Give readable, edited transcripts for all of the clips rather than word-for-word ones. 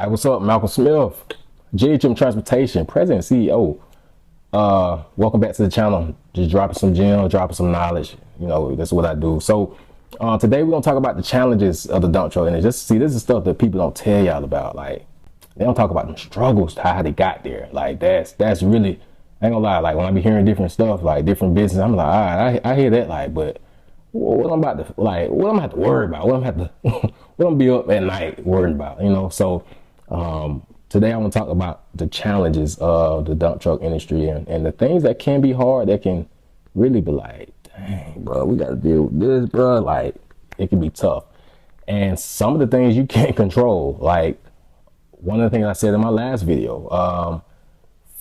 Hey, what's up? Malcolm Smith, GHM Transportation, President and CEO. Welcome back to the channel. Just dropping some gems, dropping some knowledge. You know, that's what I do. So today we're gonna talk about the challenges of the dump truck. And just see, this is stuff that people don't tell y'all about. Like, they don't talk about them struggles, how they got there. Like, that's really, I ain't gonna lie, like when I be hearing different stuff, like different business, I'm like, all right, I hear that, like, but what I'm about to, like, what I'm gonna have to worry about, what I'm gonna have to, what I'm gonna be up at night worried about, you know? So today I want to talk about the challenges of the dump truck industry and the things that can be hard, that can really be like, dang, bro, we got to deal with this, bro. Like, it can be tough. And some of the things you can't control, like one of the things I said in my last video,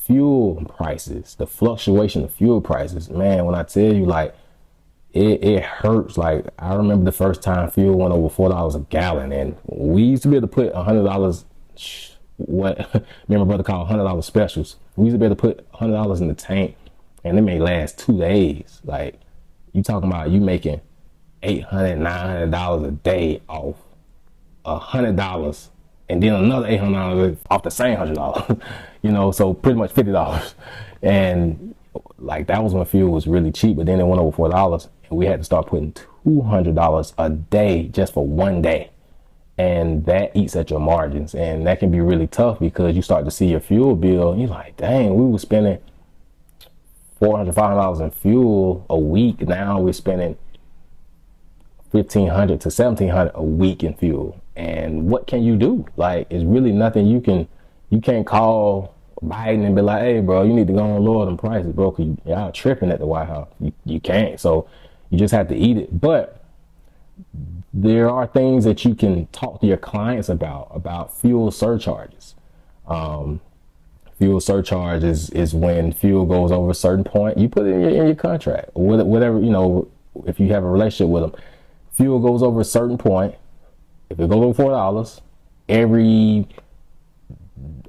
fuel prices, the fluctuation of fuel prices, man, when I tell you, like, it hurts. Like, I remember the first time fuel went over $4 a gallon, and we used to be able to put $100, what me and my brother called $100 specials. We used to be able to put $100 in the tank, and it may last 2 days. Like, you talking about you making $800, $900 a day off $100, and then another $800 off the same $100. You know, so pretty much $50. And like, that was when fuel was really cheap, but then it went over $4, and we had to start putting $200 a day just for 1 day. And that eats at your margins, and that can be really tough because you start to see your fuel bill and you're like, dang, we were spending $400, $500 in fuel a week. Now we're spending $1,500 to $1,700 a week in fuel. And what can you do? Like, it's really nothing you can't call Biden and be like, hey, bro, you need to go on lower them prices, bro, because y'all tripping at the White House. You can't. So you just have to eat it. But there are things that you can talk to your clients about fuel surcharges. Fuel surcharge is when fuel goes over a certain point. You put it in your contract, or whatever, you know, if you have a relationship with them. Fuel goes over a certain point. If it goes over $4, every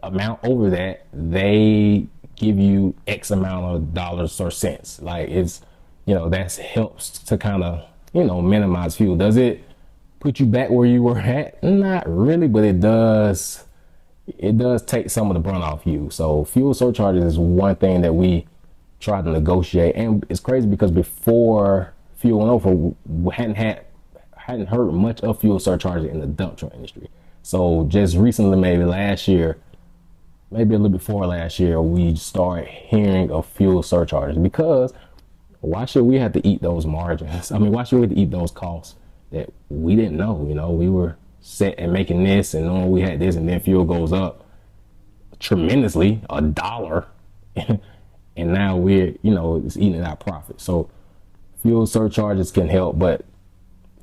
amount over that, they give you X amount of dollars or cents. Like, it's, you know, that helps to kind of, you know, minimize fuel. Does it put you back where you were at? Not really, but it does take some of the brunt off you. So fuel surcharges is one thing that we try to negotiate. And it's crazy because before fuel went over, we hadn't heard much of fuel surcharges in the dump truck industry. So just recently, maybe last year, maybe a little before last year, we started hearing of fuel surcharges, because why should we have to eat those margins? I mean, why should we have to eat those costs that we didn't know? You know, we were set at making this and knowing we had this, and then fuel goes up tremendously, $1, and now we're, you know, it's eating our profit. So fuel surcharges can help, but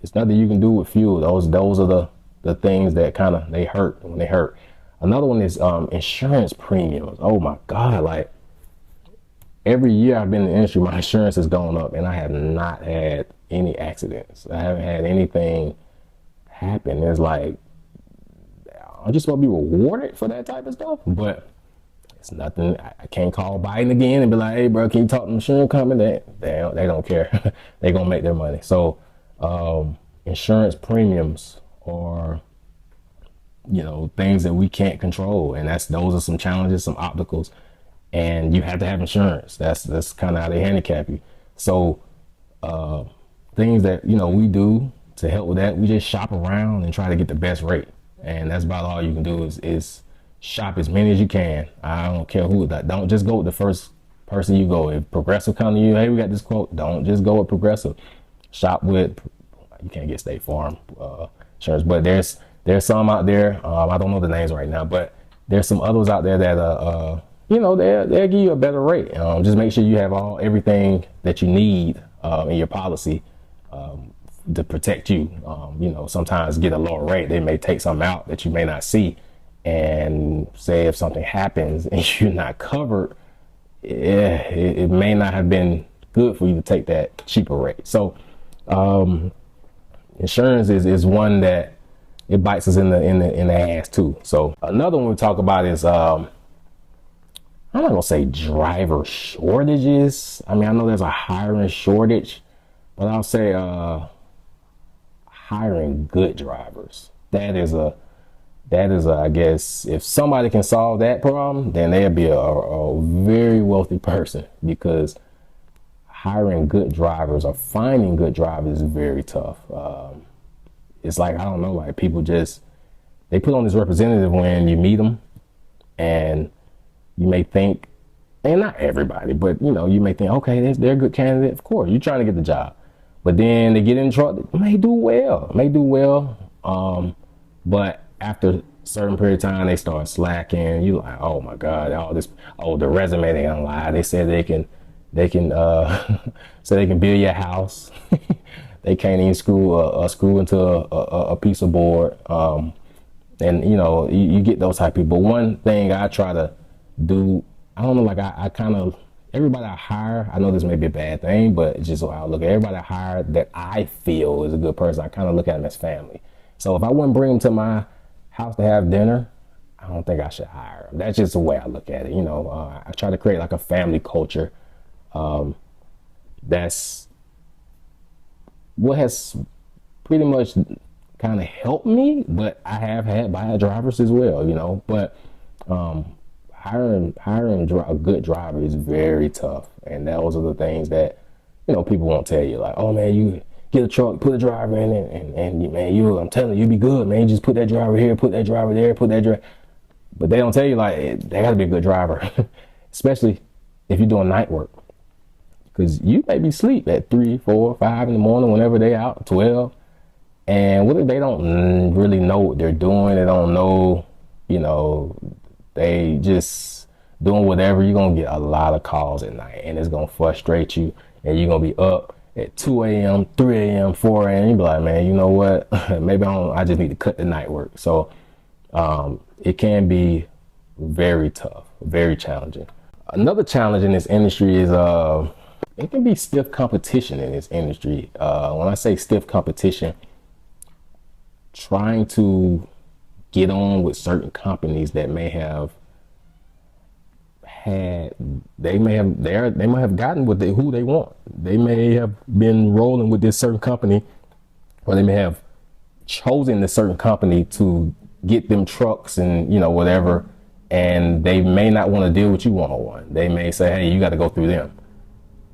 it's nothing you can do with fuel. Those are the things that kind of, they hurt when they hurt. Another one is insurance premiums. Oh my God, like, every year I've been in the industry, my insurance has gone up, and I have not had any accidents. I haven't had anything happen. It's like, I'm just supposed to be rewarded for that type of stuff, but it's nothing. I can't call Biden again and be like, hey, bro, can you talk to the insurance company? They don't care. They're going to make their money. So insurance premiums are, you know, things that we can't control. And those are some challenges, some obstacles. And you have to have insurance. That's kind of how they handicap you. So things that, you know, we do to help with that, we just shop around and try to get the best rate. And that's about all you can do is shop as many as you can. I don't care who. Don't just go with the first person you go. If Progressive come to you, hey, we got this quote, don't just go with Progressive. Shop with, you can't get State Farm insurance, but there's some out there. I don't know the names right now, but there's some others out there that you know, they'll give you a better rate. Just make sure you have everything that you need in your policy to protect you. You know, sometimes get a lower rate. They may take something out that you may not see, and say if something happens and you're not covered, it may not have been good for you to take that cheaper rate. So insurance is one that it bites us in the ass too. So another one we talk about is I'm not gonna say driver shortages. I mean, I know there's a hiring shortage, but I'll say hiring good drivers. that is, I guess, if somebody can solve that problem, then they'll be a very wealthy person, because hiring good drivers or finding good drivers is very tough. It's like, I don't know, like people just, they put on this representative when you meet them, and you may think, and not everybody, but you may think, okay, they're a good candidate. Of course, you're trying to get the job, but then they get in trouble. They may do well, but after a certain period of time, they start slacking. You like, oh my God, all this, the resume, they gonna lie. They said they can so they can build your house. They can't even screw into a piece of board. And you get those type of people. But one thing I try to do, I don't know, like I kind of, everybody I hire, I know this may be a bad thing, but it's just how I look at everybody I hire that I feel is a good person. I kind of look at them as family. So if I wouldn't bring them to my house to have dinner, I don't think I should hire them. That's just the way I look at it. I try to create like a family culture. That's what has pretty much kind of helped me, but I have had bad drivers as well, but hiring a good driver is very tough. And those are the things that people won't tell you, like, oh man, you get a truck, put a driver in it, and man, I'm telling you, be good, man. Just put that driver here, put that driver there, put that driver. But they don't tell you, like, they gotta be a good driver, especially if you're doing night work, because you may be asleep at 3, 4, 5 in the morning whenever they out, 12. And what if they don't really know what they're doing? They don't know, they just doing whatever. You're going to get a lot of calls at night, and it's going to frustrate you. And you're going to be up at 2 a.m., 3 a.m., 4 a.m. You be like, man, you know what? Maybe I just need to cut the night work. So it can be very tough, very challenging. Another challenge in this industry is it can be stiff competition in this industry. When I say stiff competition, trying to get on with certain companies that may have gotten with who they want. They may have been rolling with this certain company, or they may have chosen this certain company to get them trucks and whatever, and they may not want to deal with you one-on-one. They may say, hey, you got to go through them.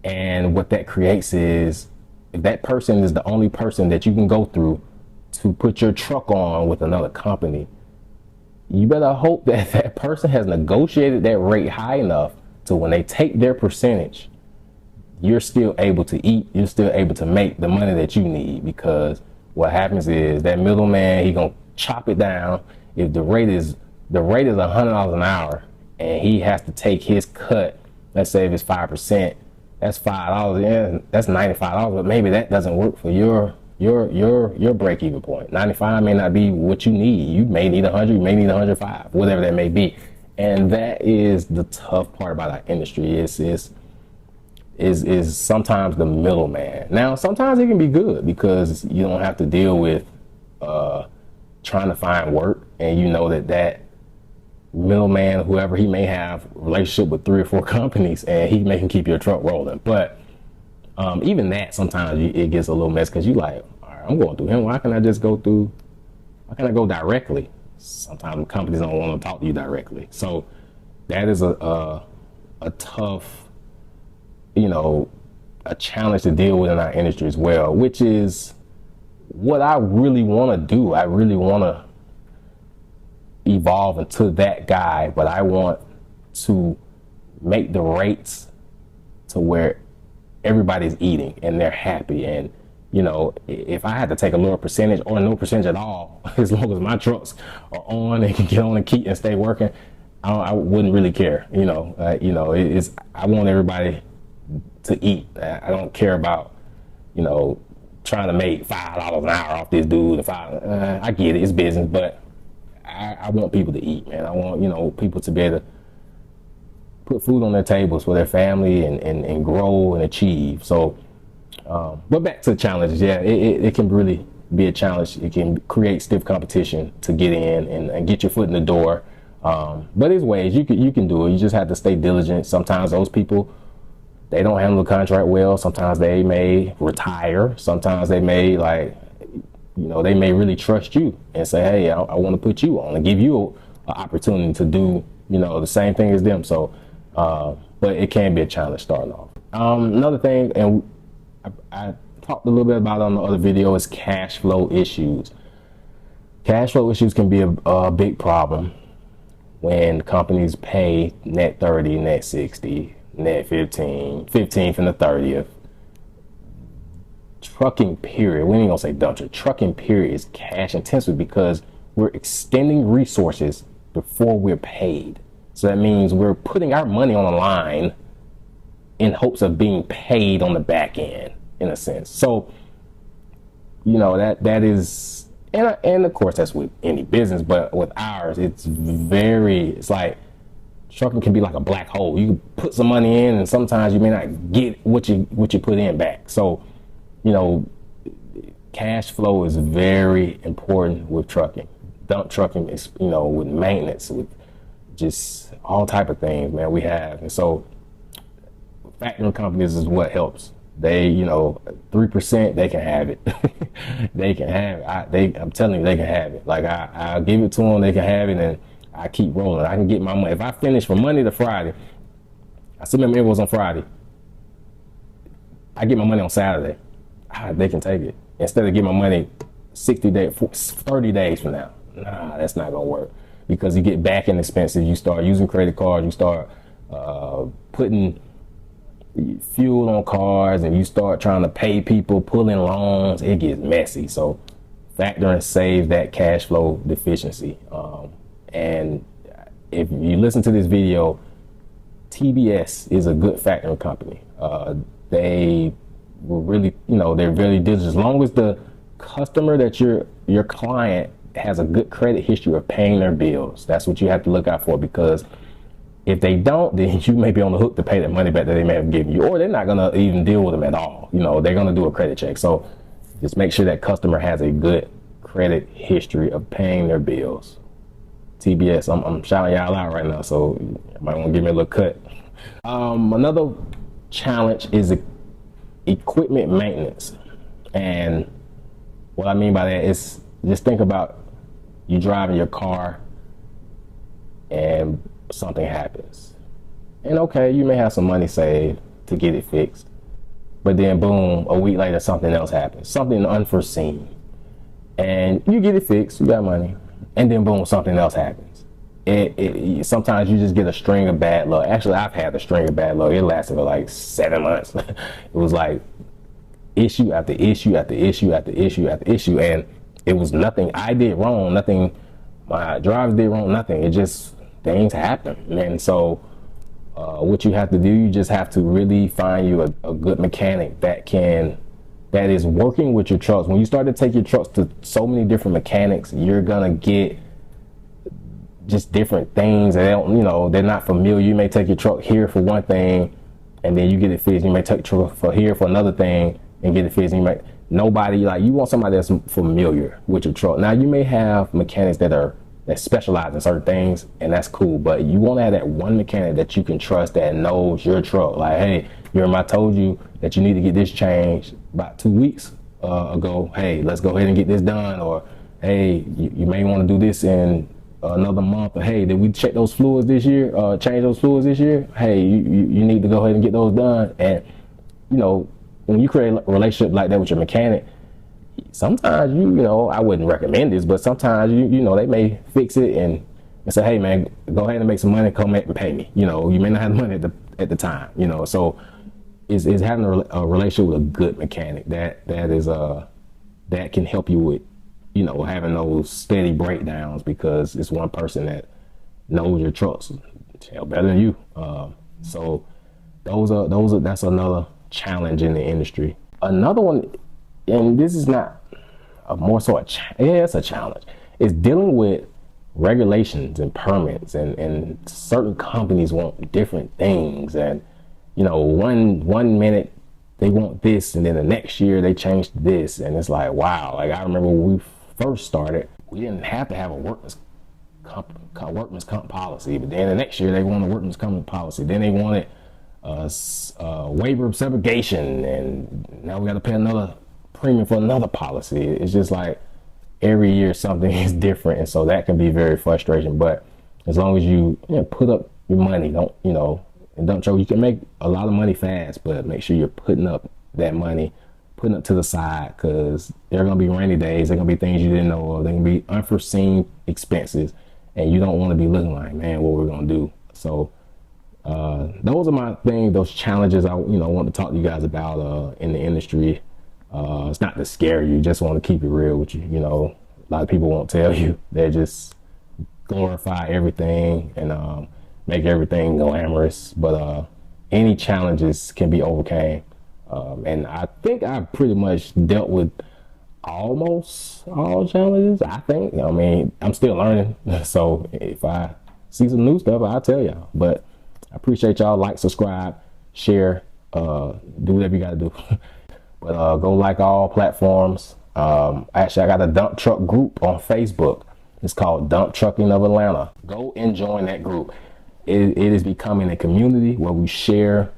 And what that creates is, if that person is the only person that you can go through to put your truck on with another company, you better hope that that person has negotiated that rate high enough to when they take their percentage, you're still able to eat, you're still able to make the money that you need. Because what happens is that middleman, he gonna chop it down. If the rate is $100 an hour, and he has to take his cut, let's say if it's 5%, that's $5. Yeah, that's $95. But maybe that doesn't work for your break-even point. 95 may not be what you need. You may need 100, you may need 105, whatever that may be. And that is the tough part about our industry. Is sometimes the middleman. Now, sometimes it can be good, because you don't have to deal with trying to find work, and that middleman, whoever, he may have a relationship with 3 or 4 companies, and he may can keep your truck rolling. But even that, sometimes it gets a little messy, because you like, all right, I'm going through him. Why can't I go directly? Sometimes companies don't want to talk to you directly. So that is a tough, a challenge to deal with in our industry as well, which is what I really want to do. I really want to evolve into that guy, but I want to make the rates to where everybody's eating and they're happy. And if I had to take a lower percentage or no percentage at all, as long as my trucks are on and can get on and keep and stay working, I wouldn't really care. I want everybody to eat. I don't care about trying to make $5 an hour off this dude. I get it, it's business, but I want people to eat, man. I want people to be able to put food on their tables for their family and grow and achieve. So, but back to the challenges. Yeah, it can really be a challenge. It can create stiff competition to get in and get your foot in the door. But there's ways you can do it. You just have to stay diligent. Sometimes those people, they don't handle the contract well. Sometimes they may retire. Sometimes they may they may really trust you and say, hey, I want to put you on and give you an opportunity to do, the same thing as them. So, but it can be a challenge starting off. Another thing, and I talked a little bit about it on the other video, is cash flow issues. Cash flow issues can be a big problem when companies pay net 30, net 60, net 15, 15th and the 30th. Trucking period, we ain't gonna say dump truck. Trucking period is cash intensive because we're extending resources before we're paid. So that means we're putting our money on the line in hopes of being paid on the back end, in a sense. So, that is, and of course that's with any business, but with ours, it's like trucking can be like a black hole. You can put some money in and sometimes you may not get what you put in back. So, cash flow is very important with trucking. Dump trucking is, with maintenance, with just all type of things, man, we have. And so factoring companies is what helps. They, 3%, they can have it. They can have it. I'm telling you, they can have it. Like I'll give it to them, they can have it, and I keep rolling. I can get my money. If I finish from Monday to Friday, I submit my invoice on Friday, I get my money on Saturday. They can take it. Instead of getting my money 60 days, 30 days from now. Nah, that's not gonna work, because you get back in expensive. You start using credit cards. You start putting fuel on cars, and you start trying to pay people, pulling loans. It gets messy. So factoring saves that cash flow deficiency. And if you listen to this video, TBS is a good factoring company. They will really, they're very diligent. As long as the customer that your client has a good credit history of paying their bills, that's what you have to look out for, because if they don't, then you may be on the hook to pay that money back that they may have given you, or they're not gonna even deal with them at all. They're gonna do a credit check. So just make sure that customer has a good credit history of paying their bills. TBS, I'm shouting y'all out right now, so you might want to give me a little cut. Another challenge is equipment maintenance. And what I mean by that is, just think about you driving your car and something happens. And okay, you may have some money saved to get it fixed, but then boom, a week later something else happens, something unforeseen. And you get it fixed, you got money, and then boom, something else happens. Sometimes you just get a string of bad luck. Actually, I've had a string of bad luck. It lasted for like 7 months. It was like issue after issue after issue after issue after issue, and it was nothing I did wrong, nothing my drivers did wrong, nothing. It just, things happen. And so what you have to do, you just have to really find you a good mechanic that is working with your trucks. When you start to take your trucks to so many different mechanics, you're gonna get just different things that they're not familiar. You may take your truck here for one thing and then you get it fixed. You may take your truck for here for another thing and get it fixed. And you want somebody that's familiar with your truck. Now you may have mechanics that specialize in certain things, and that's cool, but you want to have that one mechanic that you can trust that knows your truck. Like, hey, I told you that you need to get this changed about 2 weeks ago. Hey, let's go ahead and get this done. Or hey, you may want to do this in another month. Or hey, did we check those fluids this year? Change those fluids this year? Hey, you need to go ahead and get those done. And when you create a relationship like that with your mechanic, sometimes I wouldn't recommend this, but sometimes they may fix it and say, hey man, go ahead and make some money, come back and pay me. You may not have the money at the time. So is having a relationship with a good mechanic that can help you with having those steady breakdowns, because it's one person that knows your trucks better than you. So that's another challenge in the industry. Another one, and this is not it's a challenge, is dealing with regulations and permits, and certain companies want different things, and one minute they want this, and then the next year they changed this, and it's like, wow. Like, I remember when we first started, we didn't have to have a workman's comp policy, but then the next year they wanted a workman's comp policy, then they wanted waiver of subrogation, and now we got to pay another premium for another policy. It's just like every year something is different, and so that can be very frustrating. But as long as you know, put up your money, and don't choke. You can make a lot of money fast, but make sure you're putting up that money, putting it to the side, because there are gonna be rainy days. There are gonna be things you didn't know of. There are gonna be unforeseen expenses, and you don't want to be looking like, man, what we're gonna do. So those are my things, those challenges I want to talk to you guys about in the industry. It's not to scare you, just want to keep it real with you. A lot of people won't tell you. They just glorify everything and make everything glamorous, but any challenges can be overcame. And I think I pretty much dealt with almost all challenges, I think. I mean, I'm still learning, so if I see some new stuff, I'll tell y'all. But I appreciate y'all. Like, subscribe, share, do whatever you gotta do. But go like all platforms. Actually, I got a dump truck group on Facebook. It's called Dump Trucking of Atlanta. Go and join that group. It is becoming a community where we share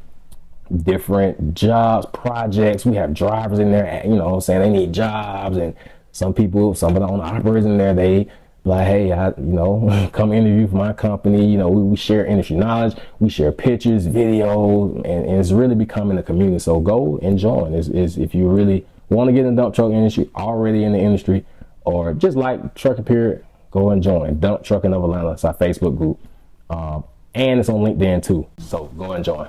different jobs, projects. We have drivers in there, saying they need jobs, and some of the owner operators in there, they like, hey, come interview for my company. We share industry knowledge, we share pictures, videos, and it's really becoming a community. So go and join. Is if you really want to get in the dump truck industry, already in the industry, or just like trucking period, go and join Dump Trucking of Atlanta. It's our Facebook group, and it's on LinkedIn too. So go and join.